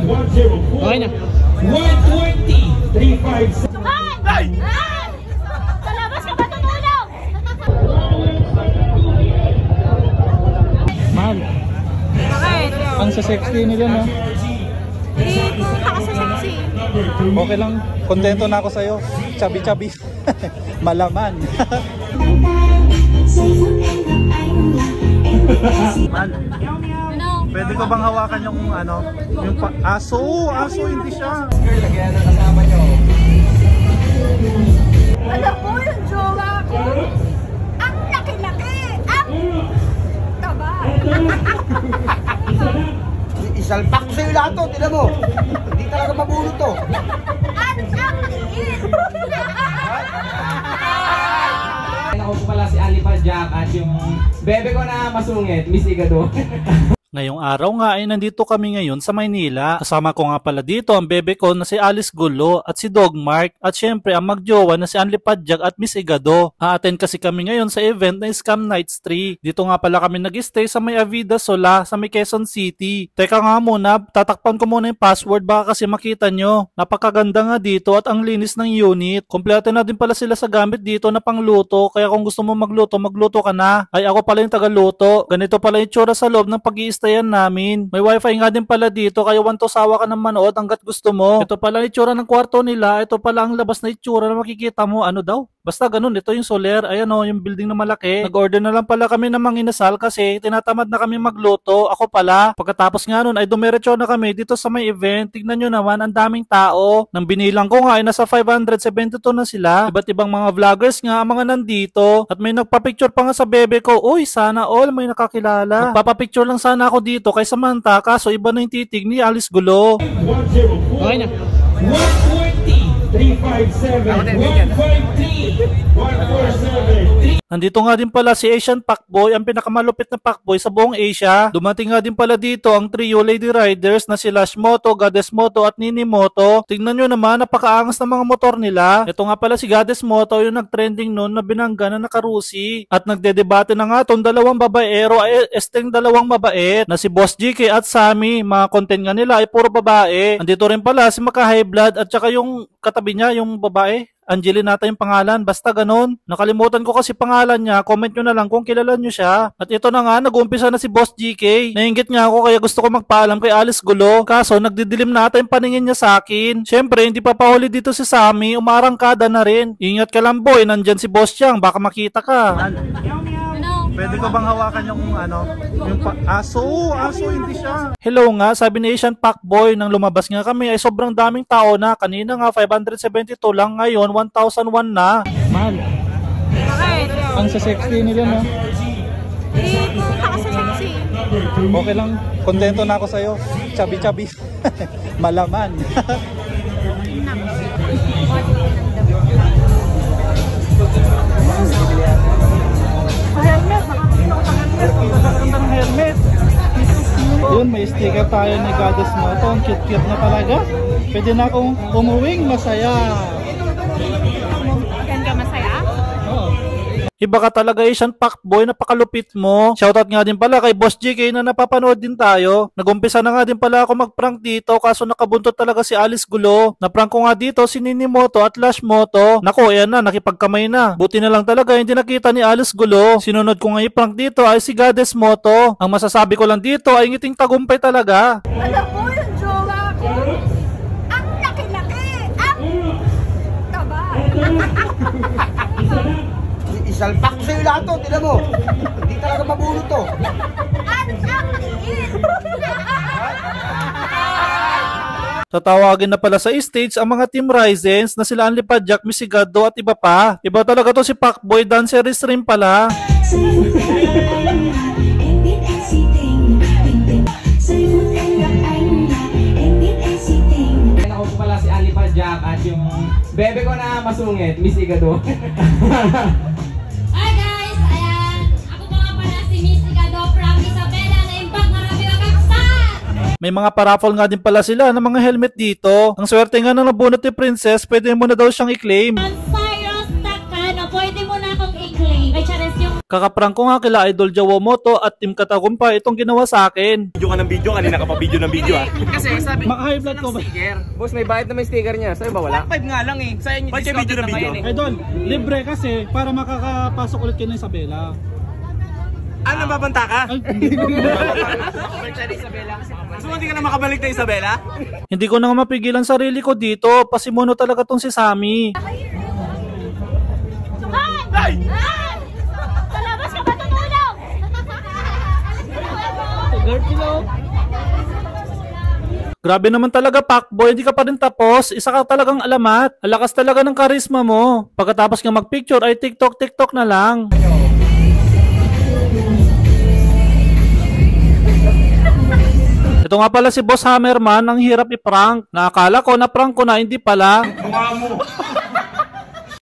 Okay na. 120, 357. Ay! Kalabas ka ba tumulong? Mahal. Bakit? Ang sa-sexy nila, no? Hindi ko kakasasexy. Okay lang. Kontento na ako sa'yo. Chubby-chubby. Malaman. Man, Ano? pwede ko bang hawakan yung ano? Yung aso! Aso, hindi siya. Alam mo yung jowa ko? Ang laki-laki! Ang taba! Isalpak ko sa'yo lahat to, tinan mo. Hindi talaga mabulo to. Ang laki! Ako po pala si Ali Padjak at yung bebe ko na masungit, Miss Igado. Ngayong araw nga ay nandito kami ngayon sa Maynila. Kasama ko nga pala dito ang bebe ko na si Alice Gulo at si Dog Mark at syempre ang magjowa na si Anli Padjak at Miss Igado. A-attend kasi kami ngayon sa event na Scam Nights 3. Dito nga pala kami nag-stay sa may Avida Sola sa may Quezon City. Teka nga muna, tatakpan ko muna yung password baka kasi makita nyo. Napakaganda nga dito at ang linis ng unit. Kompleto na din pala sila sa gamit dito na pangluto kaya kung gusto mo magluto, magluto ka na. Ay ako pala yung tagaluto. Ganito pala yung tsura sa loob ng pag-i-stayan namin. May wifi nga din pala dito kaya wanto sawa ka ng manood hanggat gusto mo. Ito pala yung itsura ng kwarto nila. Ito pala ang labas na itsura na makikita mo. Ano daw? Basta ganun. Ito yung soler. Ayan o, yung building na malaki. Nag-order na lang pala kami ng mga inasal kasi tinatamad na kami magluto. Ako pala. Pagkatapos nga nun ay dumiretso na kami dito sa may event. Tignan nyo naman, ang daming tao. Nang binilang ko nga ay nasa 572 na sila. Iba't ibang mga vloggers nga ang mga nandito. At may nagpa-picture pa nga sa bebe ko. Uy, sana all may nakakilala. Magpapapicture lang sana ako dito kay Samantha kaso iba na yung titig ni Alice Gulo. 104. Okay na. 120, 357. 153, 147. Nandito nga din pala si Asian Pacboy, ang pinakamalupit na Pacboy sa buong Asia. Dumating nga din pala dito ang trio Lady Riders na si Lash Moto, Goddess Moto at Nini Moto. Tingnan nyo naman, napakaangas ng mga motor nila. Ito nga pala si Goddess Moto, yung nagtrending noon na binangga na nakarusi. At nagdedebate na nga itong dalawang babaero ay esteng dalawang mabait na si Boss GK at Sammy. Mga content nga nila ay puro babae. Nandito rin pala si Maka High Blood at saka yung katabi niya, yung babae. Angelina nata yung pangalan, basta ganon. Nakalimutan ko kasi pangalan niya, comment nyo na lang kung kilala nyo siya. At ito na nga, nag-uumpisa na si Boss GK. Nainggit nga ako kaya gusto ko magpaalam kay Alice Gulo. Kaso nagdidilim nata yung paningin niya sa akin. Syempre, hindi pa pahuli dito si Sammy, umarangkada na rin. Ingat ka lang boy, nandyan si Boss Chang, baka makita ka. Ano? Pwede ko bang hawakan yung ano, yung aso? Aso, hindi siya. Hello nga, sabi ni Asian Pacboy, nang lumabas nga kami ay sobrang daming tao na. Kanina nga 572 lang, ngayon 1,001 na. Mahal. Bakit? Ang sa-sexy nila, no? Hindi ko kakasasexy. Okay lang, kontento na ako sa'yo. Chubby-chubby. Malaman. Helmet, makakita ko pang helmet. Ang ganda ng helmet. Yun, may sticker tayo ni Goddess Moto. Ang cute-cute na talaga. Pwede na akong umuwing masaya. Yan ka masaya? Oo. Iba ka talaga, Asian Pacboy, napakalupit mo. Shoutout nga din pala kay Boss GK na napapanood din tayo. Nagumpisa na nga din pala ako mag-prank dito kaso nakabuntot talaga si Alice Gulo. Na-prank ko nga dito si Nini Moto at Lash Moto. Nako, ayan na, nakipagkamay na. Buti na lang talaga hindi nakita ni Alice Gulo. Sinunod ko nga i-prank dito ay si Goddess Moto. Ang masasabi ko lang dito ay ngiting tagumpay talaga. Alam mo yung jowa ko? Ang laki-laki! Ang taba! Isalpak ko sa'yo lahat to, tinan mo. Hindi talaga mabulo to. Ang laki! Tatawagin na pala sa stage ang mga Team Risens na sila Anli Padjak, Miss Igado at iba pa. Iba talaga to si Pacboy, danceries rin pala. Ako po pala si Ali Padjak at yung bebe ko na masungit, Miss Igado. Hi guys! Ayan! Ako po nga pala si Miss Igado from Isabela na imbag na rabi kakaksan! May mga paraffle nga din pala sila ng mga helmet dito. Ang swerte nga ng nabunot ni Princess, pwede mo na daw siyang i-claim. Cyrus Takano, pwede mo na akong i-claim. Ay, chares yung Kakaprank ko nga kila Idol Jawomoto at Team Katagumpay itong ginawa sa akin. Video ka ng video, kanina ka pa video ng video ah. Kasi sabi Maka-high blood ko ba? boss, may bayad na may sticker niya. Sa'yo ba wala? 5 nga lang eh. Sa'yo yung Ba't yung video ng video? Idol, libre kasi para makakapasok ulit kayo ng Isabela. Ano, babanta ka? Ay, So hindi ka na makabalik na Isabela? hindi ko na nga mapigilan sarili ko dito. Pasimuno talaga tong si Sammy. Sukat! Ay! Sa labas ka matutulog! Grabe naman talaga, Pacboy, hindi ka pa rin tapos. Isa ka talagang alamat. Alakas talaga ng karisma mo. Pagkatapos nga magpicture ay TikTok na lang. Ito nga pala si Boss Hammerman, ang hirap i-prank. Nakakala ko na prank ko na, hindi pala. Mukha mo.